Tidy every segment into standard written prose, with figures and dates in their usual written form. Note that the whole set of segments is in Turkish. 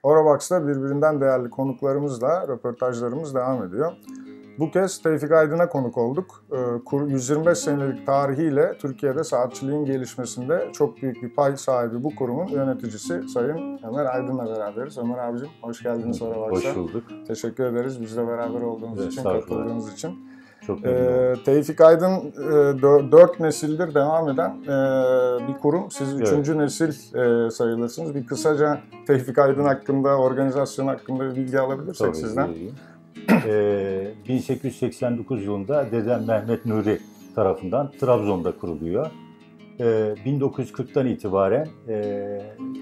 Orovax'ta birbirinden değerli konuklarımızla röportajlarımız devam ediyor. Bu kez Tevfik Aydın'a konuk olduk. 125 senelik tarihiyle Türkiye'de saatçiliğin gelişmesinde çok büyük bir pay sahibi bu kurumun yöneticisi Sayın Ömer Aydın'la beraberiz. Ömer abicim, hoş geldiniz Orovax'a. Hoş bulduk. Teşekkür ederiz bizle beraber olduğunuz için, katıldığınız için. Çok memnun Tevfik Aydın 4 nesildir devam eden bir kurum. Siz 3. nesil sayılırsınız. Bir kısaca Tevfik Aydın hakkında, organizasyon hakkında bir bilgi alabilirsek tabii, sizden. 1889 yılında dedem Mehmet Nuri tarafından Trabzon'da kuruluyor. 1940'tan itibaren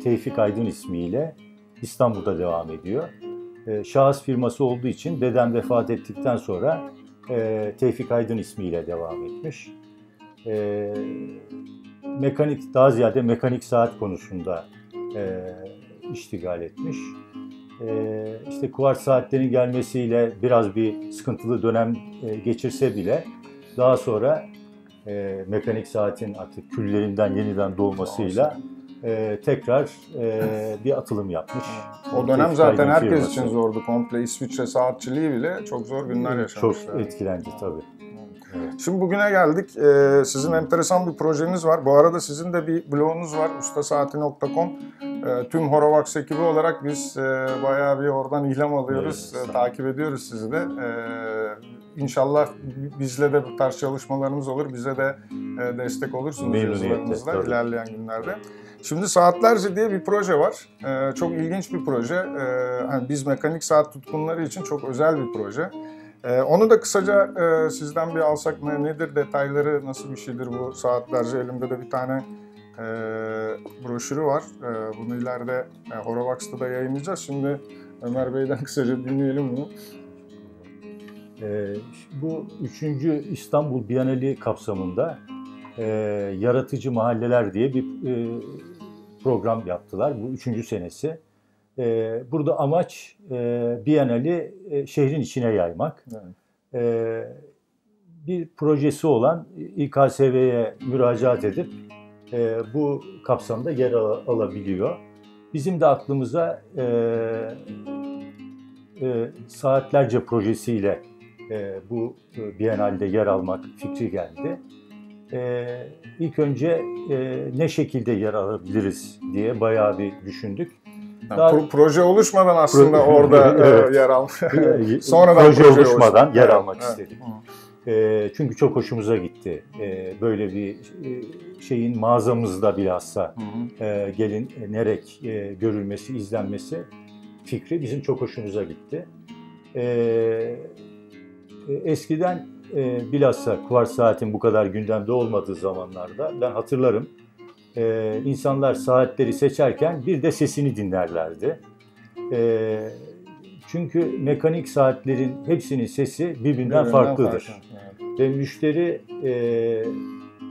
Tevfik Aydın ismiyle İstanbul'da devam ediyor. Şahıs firması olduğu için dedem vefat ettikten sonra Tevfik Aydın ismiyle devam etmiş. Daha ziyade mekanik saat konusunda iştigal etmiş. İşte kuvars saatlerin gelmesiyle biraz bir sıkıntılı dönem geçirse bile daha sonra mekanik saatin artık küllerinden yeniden doğmasıyla tekrar bir atılım yapmış. O dönem zaten herkes için zordu. Komple İsviçre saatçiliği bile çok zor günler yaşamışlar. Çok etkilendi tabii. Evet. Şimdi bugüne geldik. Sizin enteresan bir projeniz var. Bu arada sizin de bir blogunuz var. ustasaati.com. Tüm Horovax ekibi olarak biz bayağı bir oradan ilham alıyoruz. Evet, takip ediyoruz sizi de. İnşallah bizle de bu tarz çalışmalarımız olur. Bize de destek olursunuz yazılarınızla ilerleyen günlerde. Şimdi Saatlerce diye bir proje var. Çok ilginç bir proje. Hani biz mekanik saat tutkunları için çok özel bir proje. Onu da kısaca sizden bir alsak nedir, detayları nasıl bir şeydir bu Saatlerce? Elimde de bir tane broşürü var. Bunu ileride Horovax'ta da yayınlayacağız. Şimdi Ömer Bey'den kısaca dinleyelim bunu. Bu 3. İstanbul Bienali kapsamında Yaratıcı Mahalleler diye bir program yaptılar. Bu 3. senesi. Burada amaç Bienali şehrin içine yaymak. Evet. Bir projesi olan İKSV'ye müracaat edip bu kapsamda yer alabiliyor. Bizim de aklımıza Saatlerce projesiyle bu Bienal'de yer almak fikri geldi. İlk önce ne şekilde yer alabiliriz diye bayağı bir düşündük. Proje oluşmadan aslında orada evet. Yer almak. Sonradan proje oluşmadan yer almak istedik. Çünkü çok hoşumuza gitti. Böyle bir şeyin mağazamızda bilhassa gelinerek görülmesi, izlenmesi fikri bizim çok hoşumuza gitti. Eskiden bilhassa kuvars saatin bu kadar gündemde olmadığı zamanlarda ben hatırlarım. İnsanlar saatleri seçerken bir de sesini dinlerlerdi. Çünkü mekanik saatlerin hepsinin sesi birbirinden farklıdır. Evet. Ve müşteri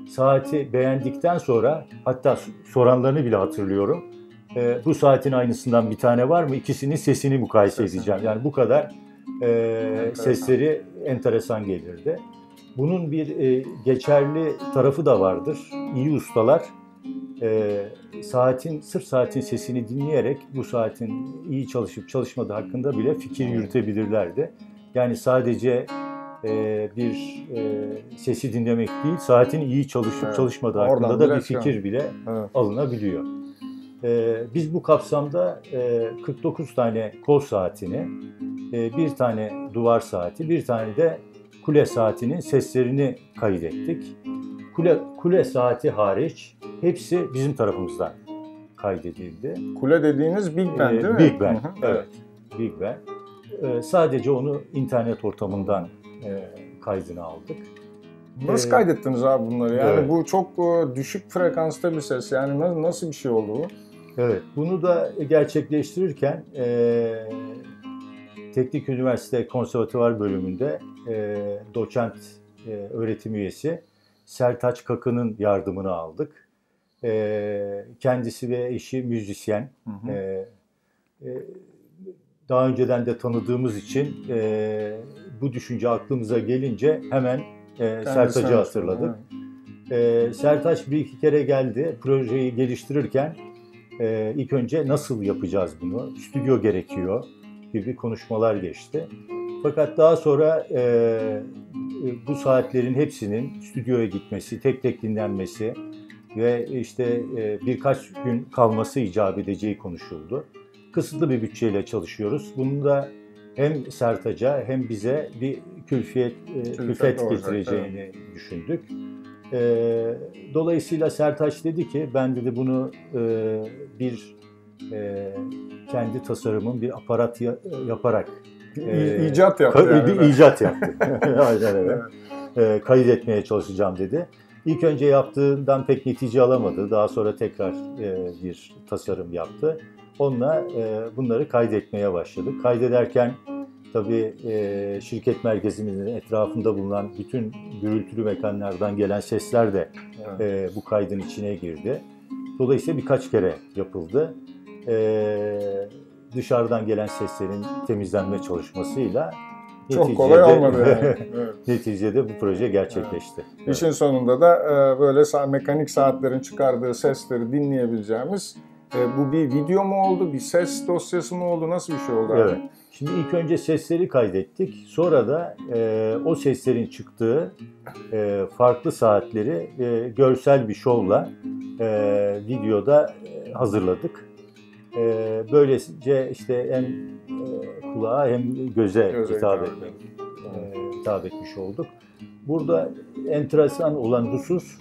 saati beğendikten sonra, hatta soranlarını bile hatırlıyorum. Bu saatin aynısından bir tane var mı? İkisinin sesini mukayese edeceğim. Yani bu kadar sesleri enteresan gelirdi. Bunun bir geçerli tarafı da vardır. İyi ustalar sırf saatin sesini dinleyerek bu saatin iyi çalışıp çalışmadığı hakkında bile fikir yürütebilirlerdi. Yani sadece bir sesi dinlemek değil, saatin iyi çalışıp çalışmadığı hakkında da bir fikir bile alınabiliyor. Biz bu kapsamda 49 tane kol saatini, bir tane duvar saati, bir tane de kule saatinin seslerini kaydettik. Kule saati hariç hepsi bizim tarafımızdan kaydedildi. Kule dediğiniz Big Ben değil mi? Big Ben, evet. Big Ben. Sadece onu internet ortamından kaydını aldık. Nasıl kaydettiniz abi bunları? Yani bu çok düşük frekansta bir ses. Yani nasıl bir şey oldu bu? Evet, bunu da gerçekleştirirken Teknik Üniversite Konservatuvar bölümünde doçent öğretim üyesi Sertaç Kakı'nın yardımını aldık. Kendisi ve eşi müzisyen. Daha önceden de tanıdığımız için bu düşünce aklımıza gelince hemen Sertaç'ı hatırladık. Sertaç bir iki kere geldi. Projeyi geliştirirken ilk önce nasıl yapacağız bunu, stüdyo gerekiyor gibi konuşmalar geçti. Fakat daha sonra bu saatlerin hepsinin stüdyoya gitmesi, tek tek dinlenmesi ve işte birkaç gün kalması icap edeceği konuşuldu. Kısıtlı bir bütçeyle çalışıyoruz. Bunu da hem Sertaç'a hem bize bir külfet getireceğini düşündük. Dolayısıyla Sertaç dedi ki ben dedi bunu bir kendi tasarımın bir aparat yaparak icat yaptı bir icat yaptı. Aynen öyle. Kaydetmeye çalışacağım dedi. İlk önce yaptığından pek netice alamadı. Daha sonra tekrar bir tasarım yaptı. Onunla bunları kaydetmeye başladık. Kaydederken tabii şirket merkezimizin etrafında bulunan bütün gürültülü mekanlardan gelen sesler de bu kaydın içine girdi. Dolayısıyla birkaç kere yapıldı. Dışarıdan gelen seslerin temizlenme çalışmasıyla çok kolay olmadı yani. Evet. Neticede bu proje gerçekleşti. Evet. İşin sonunda da böyle mekanik saatlerin çıkardığı sesleri dinleyebileceğimiz bu bir video mu oldu, bir ses dosyası mı oldu, nasıl bir şey oldu? Evet. Abi? Şimdi ilk önce sesleri kaydettik. Sonra da o seslerin çıktığı farklı saatleri görsel bir şovla videoda hazırladık. Böylece işte hem kulağa hem göze hitap etmiş olduk. Burada enteresan olan husus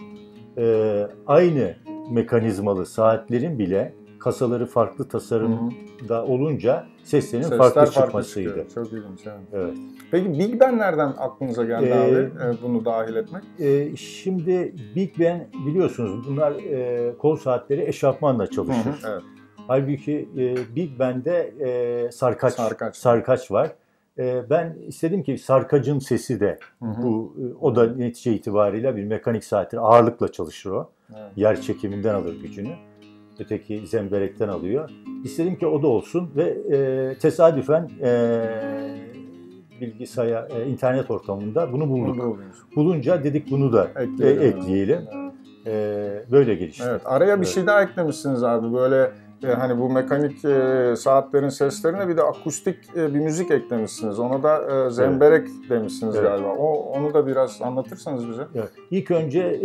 aynı mekanizmalı saatlerin bile kasaları farklı tasarımda olunca seslerin farklı çıkmasıydı. Çok ilginç. Yani. Evet. Peki Big Ben nereden aklınıza geldi abi bunu dahil etmek? Şimdi Big Ben biliyorsunuz bunlar kol saatleri eşofmanla çalışır. Evet. Halbuki Big Ben'de sarkaç var. Ben istedim ki sarkacın sesi de o da netice itibariyle bir mekanik saattir. Ağırlıkla çalışır o. Evet. Yer çekiminden alır gücünü. Öteki zemberekten alıyor. İstedim ki o da olsun ve tesadüfen bilgisayar, internet ortamında bunu bulduk. Bulunca dedik bunu da ekleyelim. Böyle gelişti. Evet, araya bir şey daha eklemişsiniz abi. Böyle hani bu mekanik saatlerin seslerine bir de akustik bir müzik eklemişsiniz. Ona da zemberek demişsiniz galiba. Onu da biraz anlatırsanız bize. Evet. İlk önce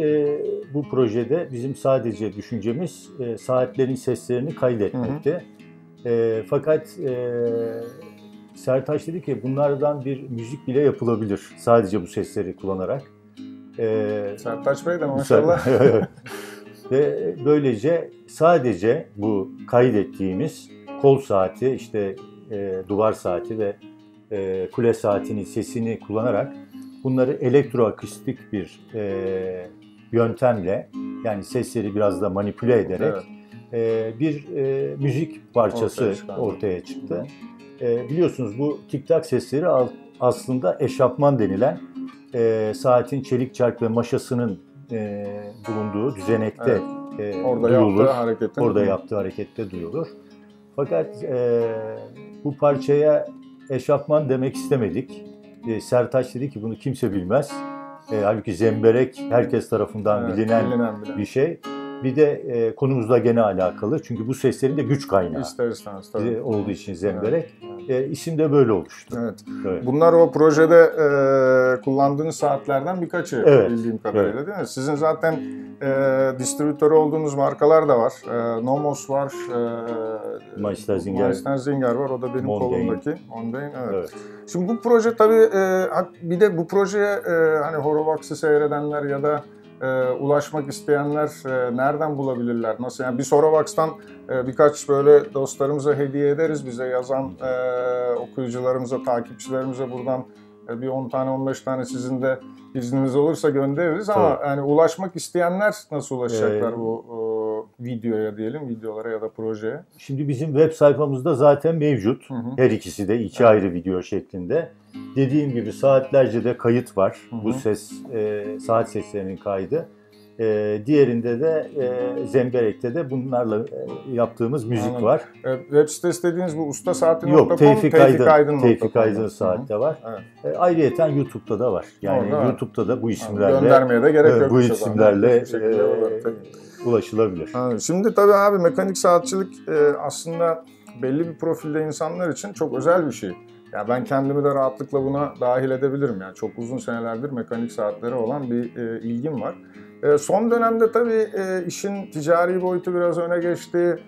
bu projede bizim sadece düşüncemiz saatlerin seslerini kaydetmekti. Fakat Sertaç dedi ki bunlardan bir müzik bile yapılabilir sadece bu sesleri kullanarak. Sertaç Bey de maşallah. Ve böylece sadece bu kaydettiğimiz kol saati, işte duvar saati ve kule saatinin sesini kullanarak bunları elektroakustik bir yöntemle, yani sesleri biraz da manipüle ederek bir müzik parçası ortaya çıktı. Biliyorsunuz bu tik-tak sesleri aslında eşofman denilen saatin çelik çark ve maşasının bulunduğu düzenekte duyulur. Orada yaptığı harekette duyulur. Fakat bu parçaya eşofman demek istemedik. Sertaç dedi ki bunu kimse bilmez. Halbuki zemberek herkes tarafından bilinen bir şey. Bir de konumuzla gene alakalı. Çünkü bu seslerin de güç kaynağı. İster istemez tabii. Olduğu için zemberek. İsim de böyle oluştu. Evet. Bunlar o projede kullandığınız saatlerden birkaçı bildiğim kadarıyla değil mi? Sizin zaten distribütörü olduğunuz markalar da var. Nomos var. Meister Singer var. O da benim kolumdaki. Mondain. Evet. Şimdi bu proje tabii bir de bu projeye hani Horovax'ı seyredenler ya da ulaşmak isteyenler nereden bulabilirler? Nasıl yani? Biz Horovax'tan birkaç böyle dostlarımıza hediye ederiz. Bize yazan okuyucularımıza, takipçilerimize buradan bir 10 tane 15 tane sizin de izniniz olursa göndeririz ama yani ulaşmak isteyenler nasıl ulaşacaklar bu videoya diyelim, videolara ya da projeye? Şimdi bizim web sayfamızda zaten mevcut. Her ikisi de iki ayrı video şeklinde. Dediğim gibi saatlerce de kayıt var. Bu saat seslerinin kaydı. Diğerinde de Zemberek'te de bunlarla yaptığımız müzik Anladım. var. Web sitesi dediğiniz bu ustasaati.com, Yok, Tevfik Aydın Hı. saatte var. Evet. Ayrıyeten YouTube'da da var. Yani Orada, YouTube'da da bu isimlerle göndermeye de gerek yok. bu isimlerle şekilde ulaşılabilir. Şimdi tabii abi mekanik saatçilik aslında belli bir profilde insanlar için çok özel bir şey. Ya ben kendimi de rahatlıkla buna dahil edebilirim. Yani çok uzun senelerdir mekanik saatlere olan bir ilgim var. Son dönemde tabii işin ticari boyutu biraz öne geçti.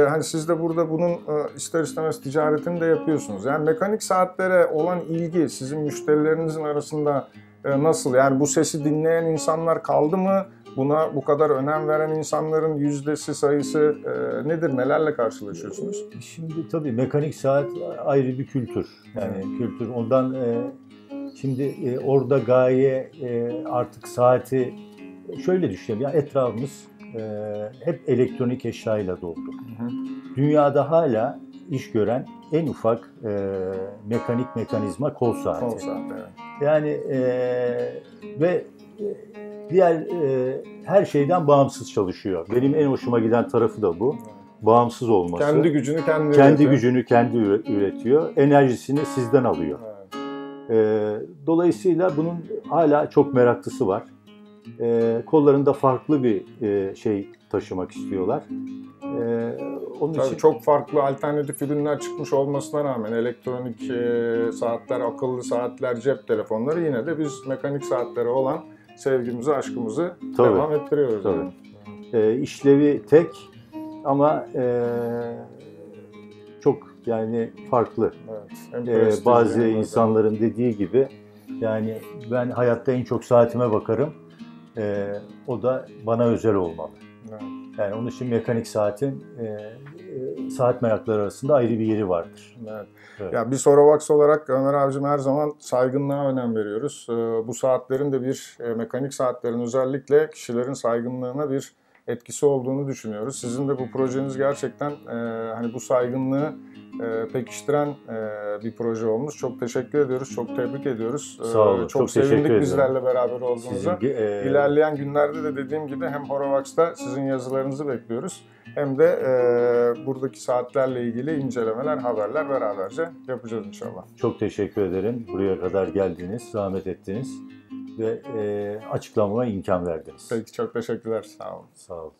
Hani siz de burada bunun ister istemez ticaretini de yapıyorsunuz. Yani mekanik saatlere olan ilgi sizin müşterilerinizin arasında nasıl? Yani bu sesi dinleyen insanlar kaldı mı? Buna bu kadar önem veren insanların yüzdesi, sayısı nedir? Nelerle karşılaşıyorsunuz? Şimdi tabii mekanik saat ayrı bir kültür. Yani kültür ondan şimdi orada gaye artık saati şöyle düşünelim. Yani etrafımız hep elektronik eşyayla doldu. Dünyada hala iş gören en ufak mekanik mekanizma kol saati. Kol saati, evet. Yani ve diğer her şeyden bağımsız çalışıyor. Benim en hoşuma giden tarafı da bu. Bağımsız olması. Kendi gücünü kendi üretiyor. Enerjisini sizden alıyor. Evet. Dolayısıyla bunun hala çok meraklısı var. Kollarında farklı bir şey taşımak istiyorlar. Onun Tabii için çok farklı alternatif ürünler çıkmış olmasına rağmen elektronik saatler, akıllı saatler, cep telefonları yine de biz mekanik saatlere olan sevgimizi, aşkımızı devam ettiriyoruz. Tabii. Yani. İşlevi tek ama çok yani farklı. Evet, bazı insanların dediği gibi yani ben hayatta en çok saatime bakarım. O da bana özel olmalı. Evet. Yani onun için mekanik saatin saat merakları arasında ayrı bir yeri vardır. Evet. Evet. Ya bir Sorovax olarak Ömer abicim her zaman saygınlığa önem veriyoruz. Bu saatlerin de bir mekanik saatlerin özellikle kişilerin saygınlığına bir etkisi olduğunu düşünüyoruz. Sizin de bu projeniz gerçekten hani bu saygınlığı pekiştiren bir proje olmuş. Çok teşekkür ediyoruz. Çok tebrik ediyoruz. Sağ olun. Çok sevindik bizlerle beraber olduğunuza. İlerleyen günlerde de dediğim gibi hem Horovax'ta sizin yazılarınızı bekliyoruz. Hem de buradaki saatlerle ilgili incelemeler, haberler beraberce yapacağız inşallah. Çok teşekkür ederim. Buraya kadar geldiniz, zahmet ettiniz ve açıklamama imkan verdiniz. Peki çok teşekkürler. Sağ olun. Sağ olun.